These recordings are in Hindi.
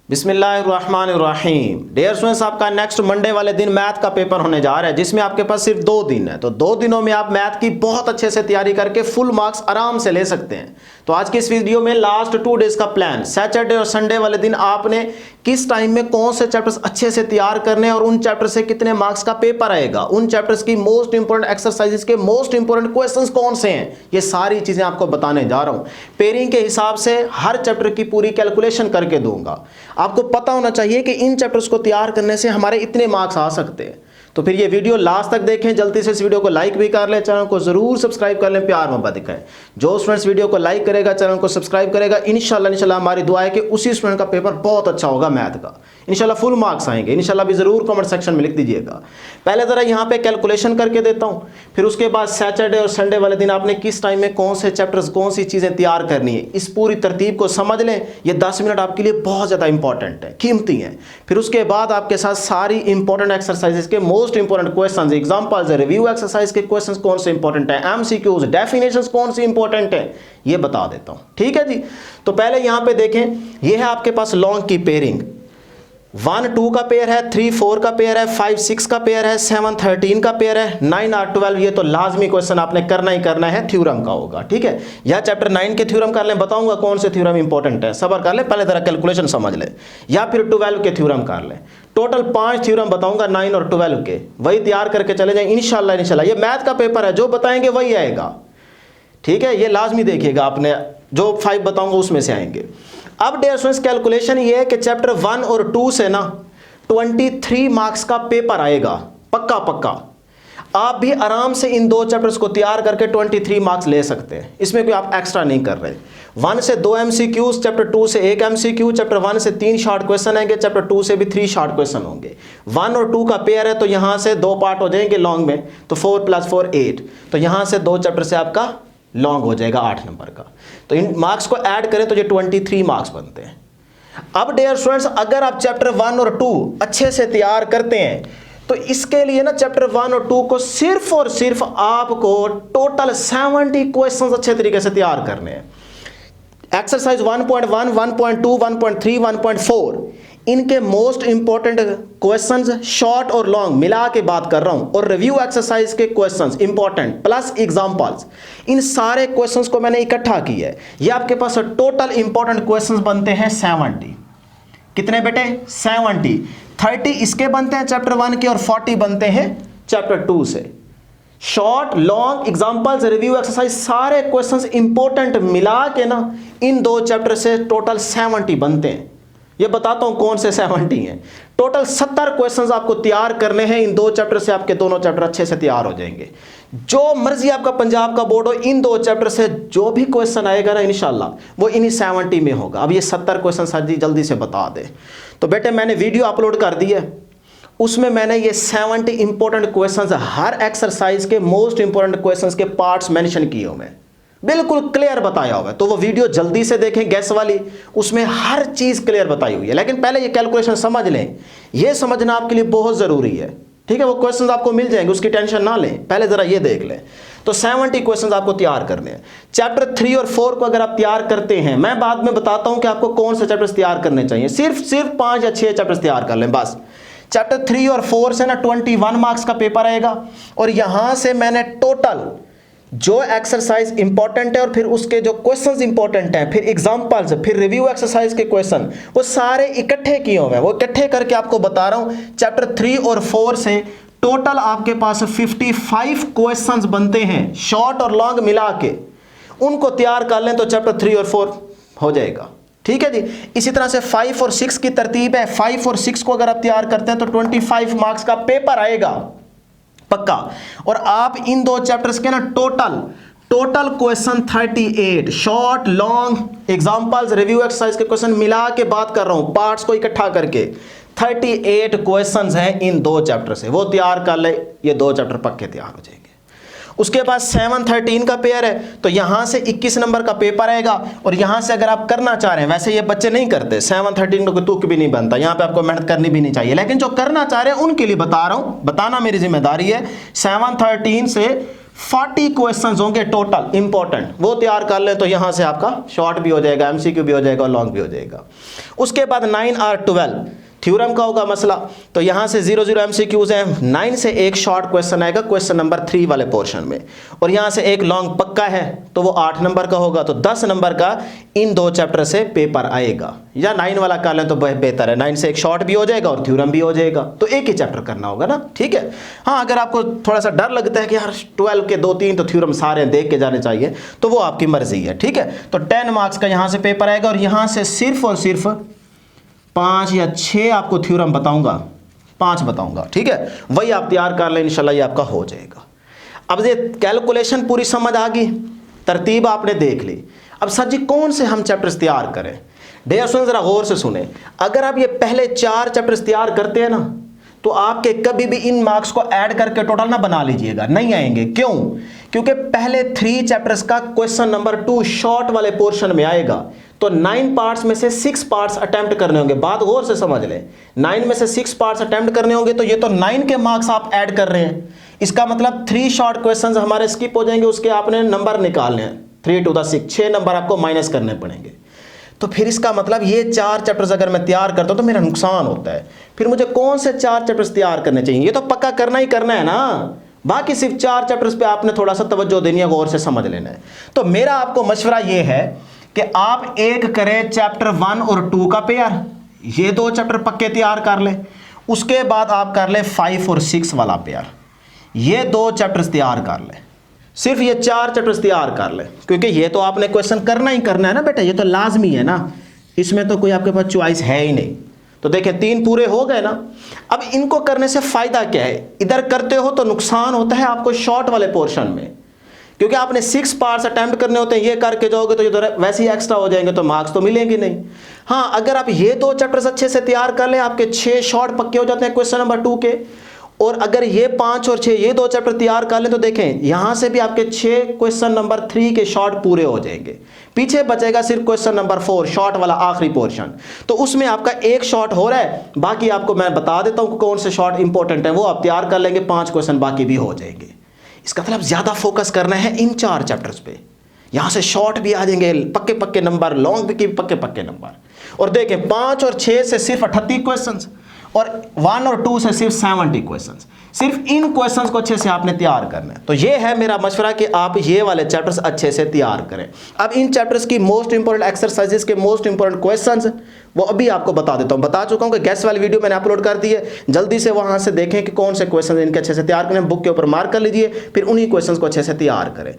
बिस्मिल्लाहिर्रहमानिर्रहीम। डियर स्टूडेंट्स, आपका नेक्स्ट मंडे वाले दिन मैथ का पेपर होने जा रहा है, जिसमें आपके पास सिर्फ 2 दिन है। तो 2 दिनों में आप मैथ की बहुत अच्छे से तैयारी करके फुल मार्क्स आराम से ले सकते हैं। तो आज की इस वीडियो में लास्ट 2 डेज का प्लान, सैटरडे और संडे वाले दिन आपने किस टाइम में कौन से चैप्टर्स अच्छे से तैयार करने और उन चैप्टर से कितने मार्क्स का पेपर आएगा, उन चैप्टर्स की मोस्ट इंपोर्टेंट एक्सरसाइजेस के मोस्ट इंपोर्टेंट क्वेश्चंस कौन से हैं, ये सारी चीजें आपको बताने जा रहा हूं। पेयरिंग के हिसाब से हर चैप्टर की पूरी कैलकुलेशन करके दूंगा। आपको पता होना चाहिए कि इन चैप्टर्स को तैयार करने से हमारे इतने मार्क्स आ सकते हैं। तो फिर ये वीडियो लास्ट तक देखें, जल्दी से इस वीडियो को लाइक भी कर लें, चैनल को जरूर सब्सक्राइब कर लें, प्यार मोहब्बत दिखाएं। जो स्टूडेंट्स वीडियो को लाइक करेगा, चैनल को सब्सक्राइब करेगा, इंशाल्लाह हमारी दुआ है कि उसी स्टूडेंट का पेपर बहुत अच्छा होगा मैथ का, इंशाल्लाह फुल मार्क्स आएंगे। इंशाल्लाह भी जरूर कमेंट सेक्शन में लिख दीजिएगा। पहले जरा यहाँ पे कैलकुलेशन करके देता हूँ, फिर उसके बाद सैटरडे और संडे वाले दिन आपने किस टाइम में कौन से चैप्टर्स, कौन सी चीजें तैयार करनी है, इस पूरी तरतीब को समझ लें। ये 10 मिनट आपके लिए बहुत ज्यादा इंपॉर्टेंट है, कीमती है। फिर उसके बाद आपके साथ सारी इंपॉर्टेंट एक्सरसाइजेस के most important questions, examples, review exercise के क्वेश्चंस कौन से इंपॉर्टेंट है, एमसीक्यूज, डेफिनेशंस कौन सी इंपॉर्टेंट है, ये बता देता हूं। ठीक है जी। तो पहले यहां पे देखें, ये है आपके पास लॉन्ग की पेयरिंग। 1 2 का पेयर है, 3 4 का पेयर है, 5 6 का पेयर है, 7 13 का पेयर है, 9 और 12। ये तो लाजमी क्वेश्चन आपने करना ही करना है, थ्योरम का होगा। ठीक है, या चैप्टर 9 के थ्योरम कर लें, बताऊंगा कौन से थ्योरम इंपॉर्टेंट है, सबर कर लें, पहले जरा कैलकुलेशन समझ लें, या फिर 12 के थ्योरम कर लें। टोटल 5 थ्योरम बताऊंगा 9 और 12 के, वही तैयार करके चले जाएं इंशाल्लाह। ये मैथ का पेपर है, जो बताएंगे वही आएगा। ठीक है, ये लाजमी देखिएगा, आपने जो 5 बताऊंगा उसमें से आएंगे। अब डियर स्टूडेंट्स, कैलकुलेशन ये है कि चैप्टर 1 और 2 से ना 23 मार्क्स का पेपर आएगा, पक्का पक्का। आप भी आराम से इन 2 चैप्टर्स को तैयार करके 23 मार्क्स ले सकते हैं, इसमें कोई आप एक्स्ट्रा नहीं कर रहे। 1 से 2 MCQs, चैप्टर 2 से 1 MCQ, चैप्टर 1 से 3 शॉर्ट क्वेश्चन आएंगे, चैप्टर 2 से भी 3 शॉर्ट क्वेश्चन होंगे। 1 और 2 का पेयर है, तो यहां से 2 पार्ट हो जाएंगे लॉन्ग में, तो 4 + 4 8, तो यहां से 2 चैप्टर से आपका लॉन्ग हो जाएगा 8 नंबर का। तो इन मार्क्स को ऐड करें तो ये 23 मार्क्स बनते हैं। अब डियर स्टूडेंट्स, अगर आप चैप्टर 1 और 2 अच्छे से तैयार करते हैं, तो इसके लिए ना चैप्टर 1 और 2 को सिर्फ और सिर्फ आपको टोटल 70 क्वेश्चंस अच्छे तरीके से तैयार करने हैं। एक्सरसाइज 1.1, 1.2, 1.3, 1.4, इनके मोस्ट इंपॉर्टेंट क्वेश्चंस शॉर्ट और लॉन्ग मिला के बात कर रहा हूं, और रिव्यू एक्सरसाइज के क्वेश्चंस इंपॉर्टेंट प्लस एग्जांपल्स, इन सारे क्वेश्चंस को मैंने इकट्ठा किया है। ये आपके पास टोटल इंपॉर्टेंट क्वेश्चंस बनते हैं 70। कितने बेटे? 70। 30 इसके बनते हैं चैप्टर 1 के, और 40 बनते हैं चैप्टर 2 से। Short, long, examples, review exercise, सारे क्वेश्चंस इंपॉर्टेंट मिला के ना इन 2 चैप्टर से टोटल 70 बनते हैं। ये बताता हूं कौन से 70 हैं। टोटल 70 क्वेश्चंस आपको तैयार करने हैं इन 2 चैप्टर से, आपके दोनों चैप्टर अच्छे से तैयार हो जाएंगे। जो मर्जी आपका पंजाब का बोर्ड हो, इन 2 चैप्टर से जो भी क्वेश्चन आएगा ना इंशाल्लाह वो इन्हीं 70 में होगा। अब ये 70 क्वेश्चन साजी जल्दी से बता दे। तो बेटे मैंने वीडियो अपलोड कर दी है, उसमें मैंने ये 70 इंपॉर्टेंट क्वेश्चंस, हर एक्सरसाइज के मोस्ट इंपॉर्टेंट क्वेश्चंस के पार्ट्स मेंशन किए हुए हैं, बिल्कुल क्लियर बताया हुआ है। तो वो वीडियो जल्दी से देखें, गैस वाली, उसमें हर चीज क्लियर बताई हुई है। लेकिन पहले ये कैलकुलेशन समझ लें, ये समझना आपके लिए बहुत जरूरी है। ठीक है, वो क्वेश्चंस आपको मिल जाएंगे, उसकी टेंशन ना लें, पहले जरा ये देख लें। तो 70 क्वेश्चंस आपको तैयार करने हैं। चैप्टर 3 और 4 को अगर आप तैयार करते हैं, मैं बाद में बताता हूं कि आपको कौन से चैप्टर्स तैयार करने चाहिए। सिर्फ 5 या 6 चैप्टर्स तैयार कर लें बस। चैप्टर 3 और 4 से ना 21 मार्क्स का पेपर आएगा, और यहां से मैंने टोटल जो एक्सरसाइज इंपॉर्टेंट है और फिर उसके जो क्वेश्चंस इंपॉर्टेंट हैं, फिर एग्जांपल्स, फिर रिव्यू एक्सरसाइज के क्वेश्चन, वो सारे इकट्ठे किए हुए हैं। वो इकट्ठे करके आपको बता रहा हूं। चैप्टर 3 और 4 से टोटल आपके पास 55 क्वेश्चंस बनते हैं, शॉर्ट और लॉन्ग मिला के। उनको तैयार कर लें तो चैप्टर 3 और 4 हो जाएगा। ठीक है जी। इसी तरह से 5 और 6 की तरतीब है। 5 और 6 को अगर आप तैयार करते हैं तो 25 मार्क्स का पेपर आएगा पक्का। और आप इन 2 चैप्टर्स के ना total question 38, short, long, examples, review exercise के क्वेश्चन मिला के बात कर रहा हूं, पार्ट्स को इकट्ठा करके 38 क्वेश्चंस हैं इन 2 चैप्टर से। वो तैयार कर ले, ये 2 चैप्टर पक्के तैयार हो जाएंगे। उसके बाद 7 13 का पेयर है, तो यहां से 21 नंबर का पेपर आएगा। और यहां से अगर आप करना चाह रहे हैं, वैसे ये बच्चे नहीं करते, 7 13 को तुक भी नहीं बनता, यहां पे आपको मेहनत करनी भी नहीं चाहिए, लेकिन जो करना चाह रहे हैं उनके लिए बता रहा हूं, बताना मेरी जिम्मेदारी है। 7 13 से 40 क्वेश्चंस होंगे टोटल इंपॉर्टेंट, वो तैयार कर लें तो यहां से आपका शॉर्ट भी हो जाएगा, एमसीक्यू भी हो जाएगा और लॉन्ग भी हो जाएगा। उसके बाद 9 और 12 थ्योरम का होगा मसला, तो यहां से 0 एमसीक्यूज हैं। 9 से एक शॉर्ट क्वेश्चन आएगा क्वेश्चन नंबर 3 वाले पोर्शन में, और यहां से एक लॉन्ग पक्का है तो वो 8 नंबर का होगा। तो 10 नंबर का इन 2 चैप्टर से पेपर आएगा, या 9 वाला कर लें तो बेहतर है, 9 से एक शॉर्ट भी हो जाएगा और थ्योरम भी हो जाएगा, तो एक ही चैप्टर करना होगा ना, ठीक है। हाँ, अगर आपको थोड़ा सा डर लगता है कि यार 12 के 2-3 तो थ्योरम सारे देख के जाने चाहिए, तो वो आपकी मर्जी है, ठीक है। तो 10 मार्क्स का यहां से पेपर आएगा, और यहां से सिर्फ और सिर्फ 5 या 6 आपको थ्योरम बताऊंगा, 5 बताऊंगा, ठीक है। वही आप तैयार कर लें, इंशाल्लाह ये आपका हो जाएगा। अब ये कैलकुलेशन पूरी समझ आ गई, तरतीब आपने देख ली। अब सर जी कौन से हम चैप्टर्स तैयार करें? डियर स्टूडेंट्स जरा गौर से सुने, अगर आप ये पहले 4 चैप्टर्स तैयार करते हैं ना, तो आपके कभी भी इन मार्क्स को ऐड करके टोटल ना बना लीजिएगा, नहीं आएंगे। क्यों? क्योंकि पहले 3 चैप्टर्स का क्वेश्चन नंबर 2 शॉर्ट वाले पोर्शन में आएगा, तो 9 पार्ट्स में से 6 पार्ट्स अटेम्प्ट करने होंगे। बात गौर से समझ लें, 9 में से 6 पार्ट्स अटेम्प्ट करने होंगे, तो ये तो 9 के मार्क्स आप ऐड कर रहे हैं। इसका मतलब 3 शॉर्ट क्वेश्चंस हमारे स्किप हो जाएंगे, उसके आपने नंबर निकालने हैं, 3 to the 6, 6 नंबर आपको माइनस करने पड़ेंगे। तो फिर इसका मतलब ये 4 चैप्टर्स अगर मैं तैयार करता हूं तो मेरा नुकसान होता है। फिर मुझे कौन से 4 चैप्टर्स तैयार करने चाहिए? ये तो पक्का करना ही करना है ना, बाकी सिर्फ 4 चैप्टर्स पे आपने थोड़ा सा तवज्जो देनी है, गौर से समझ लेना है। तो मेरा आपको मशवरा ये है कि आप एक करें चैप्टर 1 और 2 का पेयर, ये 2 चैप्टर पक्के तैयार कर लें। उसके बाद आप कर लें 5 और 6 वाला पेयर, ये 2 चैप्टर्स तैयार कर लें। सिर्फ ये 4 चैप्टर्स तैयार कर लें, क्योंकि ये तो आपने क्वेश्चन करना ही करना है ना बेटा, ये तो लाजमी है ना, इसमें तो कोई आपके पास चॉइस है ही नहीं। तो देखें 3 पूरे हो गए ना। अब इनको करने से फायदा क्या है? इधर करते हो तो नुकसान होता है आपको शॉर्ट वाले पोर्शन में, क्योंकि आपने 6 पार्ट्स अटेम्प्ट करने होते हैं, ये करके जाओगे तो ये वैसे ही एक्स्ट्रा हो जाएंगे, तो मार्क्स तो मिलेंगे नहीं। हाँ, अगर आप ये 2 चैप्टर्स अच्छे से तैयार कर लें, आपके 6 शॉर्ट पक्के हो जाते हैं क्वेश्चन नंबर 2 के, और अगर ये 5 और 6 ये 2 चैप्टर तैयार कर लें, तो देखें यहां से भी आपके 6 क्वेश्चन नंबर 3 के शॉर्ट पूरे हो जाएंगे। पीछे बचेगा सिर्फ क्वेश्चन नंबर 4 शॉर्ट वाला आखिरी पोर्शन, तो उसमें आपका एक शॉर्ट हो रहा है, बाकी आपको मैं बता देता हूं कौन से शॉर्ट इंपॉर्टेंट है, वो आप तैयार कर लेंगे, 5 क्वेश्चन बाकी भी हो जाएंगे। इसका मतलब ज्यादा फोकस करना है इन 4 चैप्टर्स पे, यहां से शॉर्ट भी आ जाएंगे, पक्के पक्के नंबर, लॉन्ग भी पक्के पक्के नंबर। और देखें 5 और 6 से सिर्फ 38 क्वेश्चन, और 1 और 2 से सिर्फ 70 क्वेश्चंस। सिर्फ इन क्वेश्चंस को अच्छे से आपने तैयार करना है। तो ये है मेरा मशवरा कि आप ये वाले चैप्टर्स अच्छे से तैयार करें। अब इन चैप्टर्स की मोस्ट इंपॉर्टेंट एक्सरसाइजेस के मोस्ट इंपॉर्टेंट क्वेश्चंस वो अभी आपको बता देता हूं। बता चुका हूं कि गेस्ट वाली वीडियो मैंने अपलोड कर दी है, जल्दी से वहां से देखें कि कौन से क्वेश्चन इनके अच्छे से तैयार करें, बुक के ऊपर मार्क कर लीजिए, फिर उन्हीं क्वेश्चन को अच्छे से तैयार करें।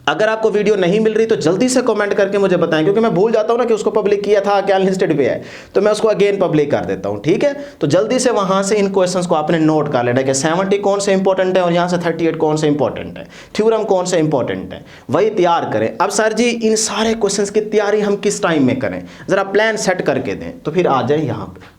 अगर आपको वीडियो नहीं मिल रही तो जल्दी से कमेंट करके मुझे बताएं, क्योंकि मैं भूल जाता हूं ना कि उसको पब्लिक किया था, क्या लिस्टेड पे है, तो मैं उसको अगेन पब्लिक कर देता हूं, ठीक है। तो जल्दी से वहां से इन क्वेश्चंस को आपने नोट कर लेना कि 70 कौन से इंपॉर्टेंट है और यहां से 38 कौन से इंपॉर्टेंट है, थ्योरम कौन से इंपॉर्टेंट है, वही तैयार करें। अब सर जी इन सारे क्वेश्चंस की तैयारी हम किस टाइम में करें, जरा प्लान सेट करके दें, तो फिर आ जाए यहां पर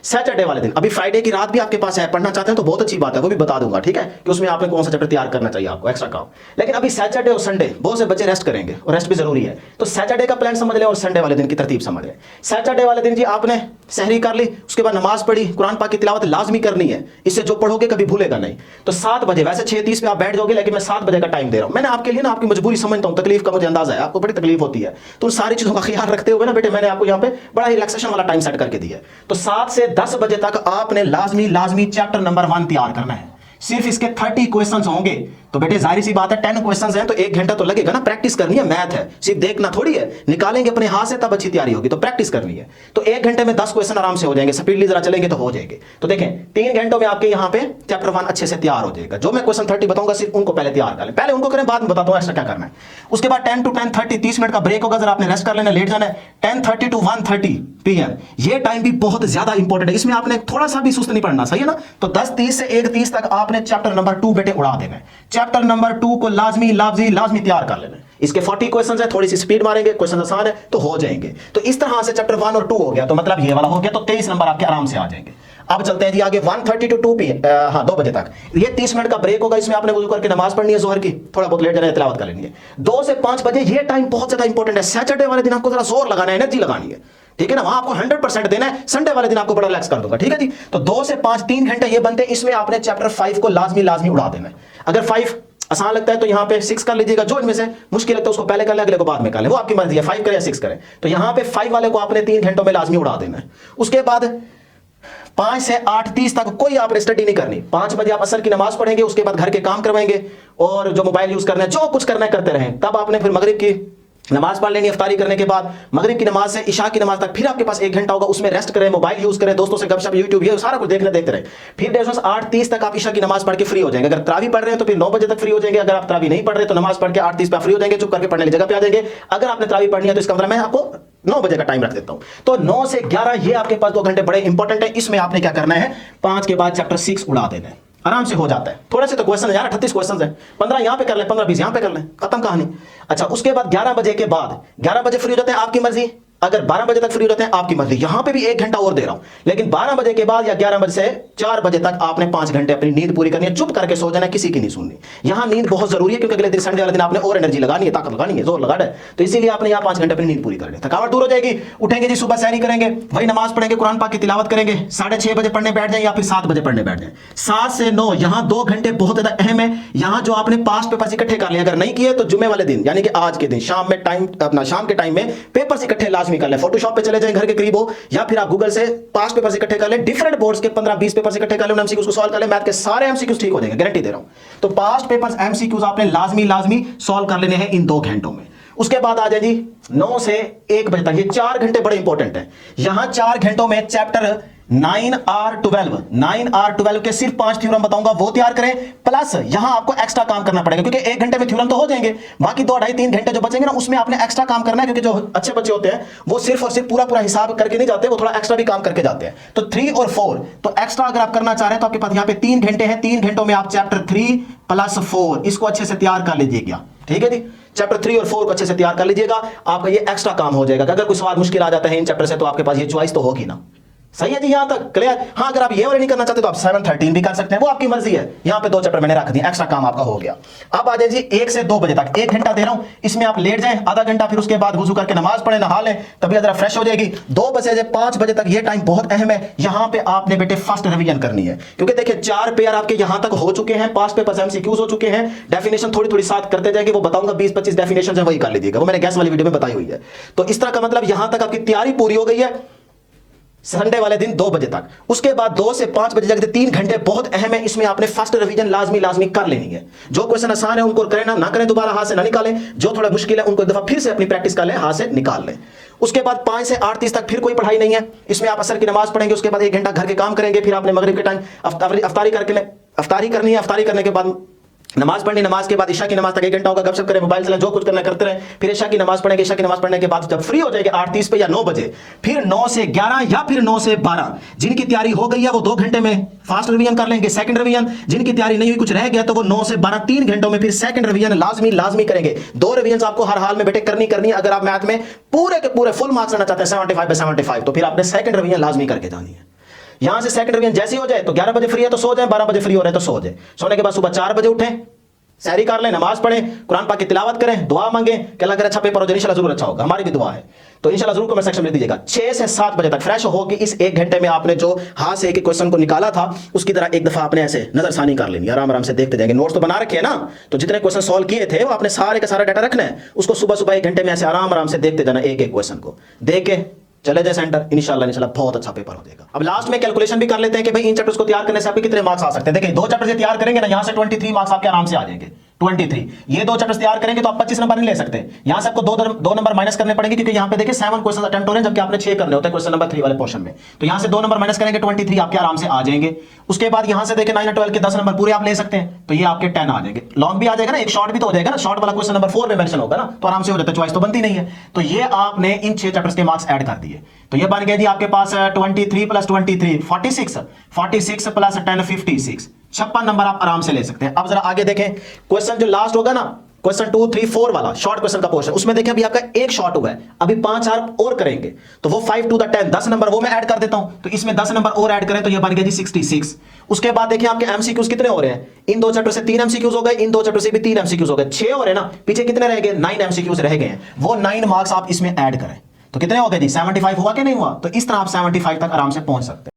सैटरडे वाले दिन। अभी फ्राइडे की रात भी आपके पास है, पढ़ना चाहते हैं तो बहुत अच्छी बात है, वो भी बता दूंगा, ठीक है, कि उसमें आपने कौन सा चैप्टर तैयार करना चाहिए आपको एक्स्ट्रा काम। लेकिन अभी सैटरडे और संडे बहुत से बच्चे रेस्ट करेंगे, और रेस्ट भी जरूरी है, तो सैटरडे का प्लान समझ लें और संडे वाले दिन की तरतीब समझ लें। सैटरडे वाले दिन जी आपने सहरी कर ली, उसके बाद नमाज पढ़ी, कुरान पाक की तिलावत लाजमी करनी है, इससे जो पढ़ोगे कभी भूलेगा नहीं। तो 7 बजे, वैसे 6:30 पे आप बैठ जाओगे, लेकिन मैं 7 बजे का टाइम दे रहा हूं। मैंने आपके लिए ना आपकी मजबूरी समझता हूं, तकलीफ का मुझे अंदाजा है, आपको बड़ी तकलीफ होती है, तो उन सारी चीजों का ख्याल रखते हुए ना बेटे मैंने आपको यहाँ पे बड़ा रिलैक्सेशन वाला टाइम सेट करके दिया है। तो 7 से 10 बजे तक आपने लाजमी चैप्टर नंबर 1 तैयार करना है। सिर्फ इसके 30 क्वेश्चंस होंगे, तो बेटे जाहिर सी बात है 10 क्वेश्चंस हैं तो 1 घंटा तो लगेगा ना, प्रैक्टिस करनी है, मैथ है, सिर्फ देखना थोड़ी है, निकालेंगे अपने हाथ से तब अच्छी तैयारी होगी, तो प्रैक्टिस करनी है। तो 1 घंटे में 10 क्वेश्चन आराम से हो जाएंगे, स्पीडली जरा चलेंगे तो हो जाएंगे। तो देखें 3 घंटों में आपके यहाँ पे चैप्टर 1 अच्छे से तैयार हो जाएगा। जो मैं क्वेश्चन 30 बताऊंगा सिर्फ उनको पहले तैयार कर लें, पहले उनको करें, बाद में बताता हूं एक्स्ट्रा क्या करना है। उसके बाद 10 to 10:30 30 मिनट का ब्रेक होगा, जरा आपने रेस्ट कर लेना, लेट जाना है। 10:30 to 1:30 PM ये टाइम भी बहुत ज्यादा इंपॉर्टेंट है, इसमें आपने थोड़ा सा भी सुस्त नहीं पड़ना, सही है ना। तो 10:30 से 1:30 तक आपने चैप्टर नंबर 2 बेटे उड़ा देना है। चैप्टर नंबर 2 को लाजमी तैयार कर लेना है। इसके 40 क्वेश्चंस है, थोड़ी सी स्पीड मारेंगे, क्वेश्चन आसान है तो हो जाएंगे। तो इस तरह से चैप्टर 1 और 2 हो गया, तो मतलब ये वाला हो गया, तो 23 नंबर आपके आराम से आ जाएंगे। अब चलते हैं जी आगे 1:30 to 2 PM 2 बजे तक ये 30 मिनट का ब्रेक होगा, इसमें आपने वुजू करके नमाज पढ़नी है जोहर की, थोड़ा बहुत लेट जाना है, तिलावत कर लेनी है। 2 से 5 बजे ये टाइम बहुत ज्यादा इंपॉर्टेंट है। सैटरडे वाले दिन आपको जरा जोर लगाना है, एनर्जी लगानी है, ठीक है ना, वहां आपको 100% देना है। संडे वाले दिन आपको बड़ा रिलैक्स कर दूंगा, ठीक है जी। तो 2 से 5 3 घंटे ये बनते हैं, इसमें आपने चैप्टर 5 को लाजमी उड़ा देना है। अगर 5 आसान लगता है तो यहाँ पे 6 कर लीजिएगा, जो इनमें से मुश्किल लगता है उसको पहले कर ले, अगले को बाद में कर ले, वो आपकी मर्जी है, 5 करें या 6 करें। तो यहाँ पे 5 वाले को आपने 3 घंटों में लाजमी उड़ा देना है। उसके बाद 5 से 8:30 तक कोई आपने स्टडी नहीं करनी। 5 बजे आप असर की नमाज पढ़ेंगे, उसके बाद घर के काम करवाएंगे और जो मोबाइल यूज करना है, जो कुछ करना है करते रहें। तब आपने फिर मगरिब की नमाज पढ़ लेनी, इफ्तारी करने के बाद मगरिब की नमाज से इशा की नमाज तक फिर आपके पास 1 घंटा होगा, उसमें रेस्ट करें, मोबाइल यूज करें, दोस्तों से गपशप, यूट्यूब, ये सारा कुछ देखते रहे। फिर 8:30 तक आप इशा की नमाज पढ़ के फ्री हो जाएंगे। अगर तरावी पढ़ रहे हैं तो फिर 9 बजे तक फ्री हो जाएंगे। अगर आप तरावी नहीं पढ़ रहे तो नमाज पढ़ के 8:30 पे फ्री हो जाएंगे, चुप करके पढ़ने की जगह पे आ जाएंगे। अगर आपने तरावी पढ़नी है तो इसका मतलब मैं आपको 9 बजे का टाइम रख देता हूं। तो 9 से 11 ये आपके पास 2 घंटे बड़े इंपॉर्टेंट है। इसमें आपने क्या करना है, 5 के बाद चैप्टर 6 उड़ा देना है, आराम से हो जाता है। थोड़े से तो क्वेश्चन है यार, 38 क्वेश्चन है, 15 यहां पे कर ले, 15-20 यहां पे कर ले, खत्म कहानी। अच्छा, उसके बाद 11 बजे के बाद 11 बजे फ्री हो जाते हैं, आपकी मर्जी। अगर 12 बजे तक फ्री रहते हैं आपकी मर्जी, यहां पे भी 1 घंटा और दे रहा हूं। लेकिन 12 बजे के बाद या 11 बजे से 4 बजे तक आपने 5 घंटे अपनी नींद पूरी करनी है, चुप करके सो जाना है, किसी की नहीं सुननी। यहां नींद बहुत जरूरी है क्योंकि अगले दिन संडे वाले दिन आपने और एनर्जी लगानी है, ताकत लगानी है, जोर लगाना है। तो इसीलिए आपने यहां 5 घंटे अपनी नींद पूरी करनी है। थकावट दूर हो जाएगी, उठेंगे जी, सुबह सैरी करेंगे, वही नमाज पढ़ेंगे, कुरान पाक की तिलावत करेंगे, 6:30 बजे पढ़ने बैठ जाए या फिर 7 बजे पढ़ने बैठ जाए। 7 से 9 यहां 2 घंटे बहुत ज्यादा अहम है। यहां जो आपने पास्ट पेपर्स इकट्ठे कर लिए, अगर नहीं किए तो जुम्मे वाले दिन यानी कि आज के दिन शाम में टाइम, अपना शाम के टाइम में पेपर्स इकट्ठे लाजमी कर ले। फोटोशॉप पे चले जाएं घर के करीब हो, या फिर आप गूगल से पास्ट पेपर्स इकट्ठे कर ले, डिफरेंट बोर्ड्स के 15-20 पेपर्स इकट्ठे कर ले, एमसीक्यूज को सॉल्व कर ले, मैथ के सारे एमसीक्यूज ठीक हो जाएंगे, गारंटी दे रहा हूं। तो पास्ट पेपर्स एमसीक्यूज आपने लाजमी सॉल्व कर लेने हैं इन 2 घंटों में। उसके बाद आ जाए जी 9 से 1 बजे तक, ये 4 घंटे बड़े इंपॉर्टेंट है। यहां 4 घंटों में चैप्टर 9R12 के सिर्फ 5 थ्योरम बताऊंगा, वो तैयार करें। प्लस यहां आपको एक्स्ट्रा काम करना पड़ेगा क्योंकि 1 घंटे में थ्योरम तो हो जाएंगे, बाकी 2-2.5-3 घंटे जो बचेंगे ना, उसमें आपने एक्स्ट्रा काम करना है। क्योंकि जो अच्छे बच्चे होते हैं वो सिर्फ और सिर्फ पूरा हिसाब करके नहीं जाते, वो थोड़ा एक्स्ट्रा भी काम करके जाते हैं। तो 3 और 4 तो एक्स्ट्रा अगर आप करना चाह रहे हैं तो आपके पास यहाँ पे 3 घंटे हैं। 3 घंटों में आप चैप्टर 3 + 4 इसको अच्छे से तैयार कर लीजिएगा, ठीक है जी। चैप्टर 3 और 4 को अच्छे से तैयार कर लीजिएगा, आपका ये एक्स्ट्रा काम हो जाएगा। अगर कोई सवाल मुश्किल आ जाता है इन चैप्टर से तो आपके पास ये चॉइस तो होगी ना। सही है जी, यहां तक क्लियर। हाँ, अगर आप ये वाले नहीं करना चाहते तो आप 7-13 भी कर सकते हैं, वो आपकी मर्जी है। यहां पे 2 चैप्टर मैंने रख दिए, एक्स्ट्रा काम आपका हो गया। अब आ जाए जी 1 से 2 बजे तक 1 घंटा दे रहा हूं, इसमें आप लेट जाएं आधा घंटा, फिर उसके बाद वुजू करके नमाज पढ़े, नहा लें, तभी जरा फ्रेश हो जाएगी। 2 बजे से 5 बजे तक ये टाइम बहुत अहम है। यहां पे आपने बेटे फर्स्ट रिवीजन करनी है क्योंकि देखिए 4 पेयर आपके यहां तक हो चुके हैं, 5 पेपर्स एमसीक्यूज हो चुके हैं, डेफिनेशन थोड़ी साथ करते जाएंगे, वो बताऊंगा 20-25 डेफिनेशन है, वही कर लीजिएगा, वो मैंने गैस वाली वीडियो में बताई हुई है। तो इस तरह का मतलब यहां तक आपकी तैयारी पूरी हो गई है संडे वाले दिन 2 बजे तक। उसके बाद 2 से 5 बजे तक 3 घंटे बहुत अहम है, इसमें आपने फर्स्ट रिवीजन लाजमी कर लेनी है। जो क्वेश्चन आसान है उनको करें ना करें, दोबारा हाथ से ना निकालें, जो थोड़ा मुश्किल है उनको एक दफा फिर से अपनी प्रैक्टिस कर लें, हाथ से निकाल लें। उसके बाद 5 से 8:30 तक फिर कोई पढ़ाई नहीं है, इसमें आप असर की नमाज पढ़ेंगे, उसके बाद 1 घंटा घर के काम करेंगे, फिर आपने मगरिब के टाइम अफ्तारी करनी है, अफ्तारी करने के बाद नमाज पढ़नी, नमाज के बाद इशा की नमाज तक 1 घंटा होगा, गपशप करें, मोबाइल चलाएं, जो कुछ करना करते रहे, फिर इशा की नमाज पढ़ेंगे। इशा की नमाज पढ़ने के बाद जब फ्री हो जाएंगे 8:30 पे या 9 बजे, फिर 9 से 11 या फिर 9 से 12 जिनकी तैयारी हो गई है वो 2 घंटे में फास्ट रिवीजन कर लेंगे, सेकंड रिवीजन। जिनकी तैयारी नहीं हुई, कुछ रह गया, तो वो 9 से 12 3 घंटों में फिर सेकंड रिवीजन लाजमी करेंगे। 2 रिवीजन आपको हर हाल में बेटे करनी है। अगर आप मैथ में पूरे के पूरे फुल मार्क्स लेना चाहते हैं 75/75, तो फिर आपने सेकंड रिवीजन लाजमी करके जानी है। यहां से सेकंड रिवीजन जैसे हो जाए तो 11 बजे फ्री है तो सो जाए, 12 बजे फ्री हो रहे तो सो जाए। सोने के बाद सुबह 4 बजे उठें, सहरी कर लें, नमाज पढ़ें, कुरान पाक की तिलावत करें, दुआ मांगें कि अल्लाह करे अच्छा पेपर हो जाए, इंशाल्लाह जरूर अच्छा होगा, हमारी भी दुआ है। तो इंशाल्लाह जरूर कमेंट सेक्शन में दीजिएगा। 6 से 7 बजे तक फ्रेश हो कि इस 1 घंटे में आपने जो हाथ से एक क्वेश्चन को निकाला था उसकी तरह एक दफा आपने ऐसे नजरसानी कर लेनी, आराम से देखते जाएंगे। नोट्स तो बना रखे हैं ना, तो जितने क्वेश्चन सॉल्व किए थे वो आपने सारे का सारा डाटा रखना है, उसको सुबह 1 घंटे में ऐसे आराम से देखते जाना, एक क्वेश्चन को देख के चले जाए सेंटर, इंशाल्लाह बहुत अच्छा पेपर हो जाएगा। अब लास्ट में कैलकुलेशन भी कर लेते हैं कि भाई इन चैप्टर्स को तैयार करने से आपके कितने मार्क्स आ सकते हैं। देखिए 2 चैप्टर तैयार करेंगे ना, यहां से 23 मार्क्स आपके आराम से आ जाएंगे। 23 ये 2 चैप्टर्स तैयार करेंगे तो आप 25 नंबर नहीं ले सकते, यहां से आपको 2 नंबर माइनस करने पड़ेंगे क्योंकि यहां पे देखिए 7 क्वेश्चन अटेम्प्ट हो रहे हैं, जबकि आपने 6 करने होते हैं क्वेश्चन नंबर 3 वाले पोर्शन में। तो यहां से 2 नंबर माइनस करेंगे, 23 आपके आराम से आ जाएंगे। उसके बाद यहां से देखिए 9 और 12 के 10 नंबर पूरे आप ले सकते हैं, तो ये आपके 10 आ जाएंगे। लॉन्ग भी आ जाएगा ना, एक शॉर्ट भी तो हो जाएगा ना, शॉर्ट वाला क्वेश्चन नंबर 4 में मेंशन होगा ना, तो आराम से हो जाता है, चॉइस तो बनती नहीं है। तो ये आपने इन 6 चैप्टर्स के मार्क्स ऐड कर दिए, तो ये बन गए जी आपके पास 23 + 23 46 46 + 10 56 56 नंबर आप आराम से ले सकते हैं। अब जरा आगे देखें, क्वेश्चन जो लास्ट होगा ना, क्वेश्चन 2, 3, 4 वाला शॉर्ट क्वेश्चन का पोर्शन, उसमें देखिए अभी आपका एक शॉर्ट हुआ है, अभी 5 और करेंगे, तो वो 5 to the 10 10 नंबर वो मैं ऐड कर देता हूं, तो इसमें 10 नंबर और ऐड करें तो ये बन गया जी 66। उसके बाद देखिए आपके एमसीक्यूज कितने हो रहे हैं, इन 2 चैप्टर से 3 एमसीक्यूज हो गए, इन 2 चैप्टर से भी 3 एमसीक्यूज हो गए, 6 हो रहे हैं ना, पीछे कितने रह गए, 9 एमसीक्यूज रह गए हैं, वो 9 मार्क्स आप इसमें ऐड करें, तो कितने हो गए जी 75 हुआ कि नहीं हुआ। तो इस तरह आप 75 तक आराम से पहुंच सकते हैं।